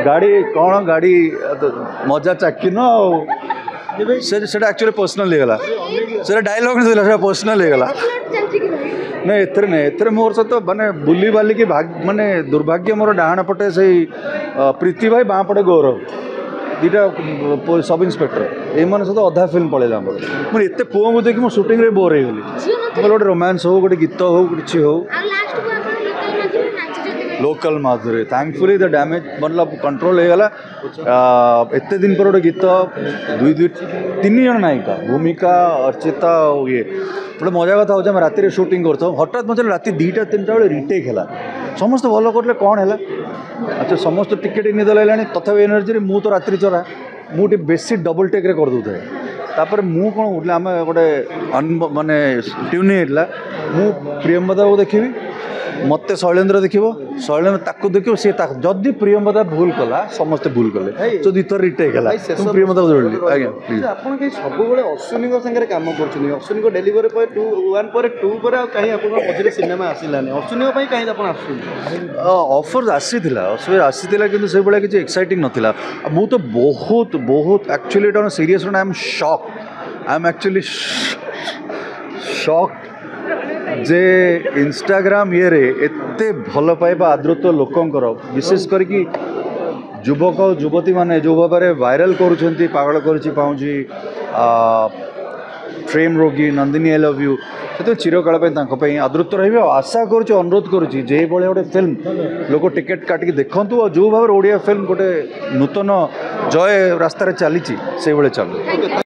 गाड़ी कौन गाड़ी मजा चाकिन से एक्चुअली पर्सनल ହେଇଗଲା से डायलॉग नहीं था पर्सनल ହେଇଗଲା नहीं एथरे नहीं एथरे मोर सहित माने बुली बाली की माने दुर्भाग्य मोर डाहाण पटे से प्रीति भाई बाँ पटे गौरव दीटा सब इन्सपेक्टर एम सहित अधा फिल्म पड़ेगा मुझे एत पुओ मुझे देखिए सुटिंग रे बोर होगली गोटे रोमांस हो गोटे गीत हो कि हो local Madhuri thankfully the damage मतलब कंट्रोल हो गला एत दिन पर गोटे गीत दुई दुई तीन जन नायिका भूमिका अर्चिता ये गोटे मजा कथा हो राति शूटिंग कर हठात मत राति 2टा 3टा बेले रिटेक है समस्त भल करले कौन है अच्छा समस्त टिकेट निद लगे तथापि एनर्जी मु तो रात्रि चरा मुझे बेसी डबल टेक्रे कर दूे तापर मु कौन उठे आम गोटे माने ट्यून होता मु प्रियंवदा को देखी मत शैलेन्द्र देख शैलेन्द्र ताक देख सी जदि प्रियंवदा भूल कला समस्ते भूल कले तो दुईथर रिटेक है प्रियंवदा जोड़ली आज्ञा आप सब अश्विनी सागर कम कर अश्विनी को डेलीवरी पर 1 पर 2 पर कहीं मझे सिनेमा आसलानी अश्विनी कहीं ऑफर आसी आसी कि से भाया किसी एक्साइटिंग नाला मु तो बहुत बहुत actually it serious I am shock I am actually shock J Instagram ये रे एते भल पाइबा आदृत लोकंकर विशेष करके युवक युवती माने जो भाव में वायरल करुँच पागल करुँची पाऊँची फ्रेम रोगी नंदिनी आई लव यू से चिरकाल आदृत रही आशा करुँच अनुरोध करुँची जे गोटे फिल्म लोक टिकेट काटिक देखूँ और जो भाव ओडिया फिल्म गोटे नूतन जय रास्तार चली से चलू।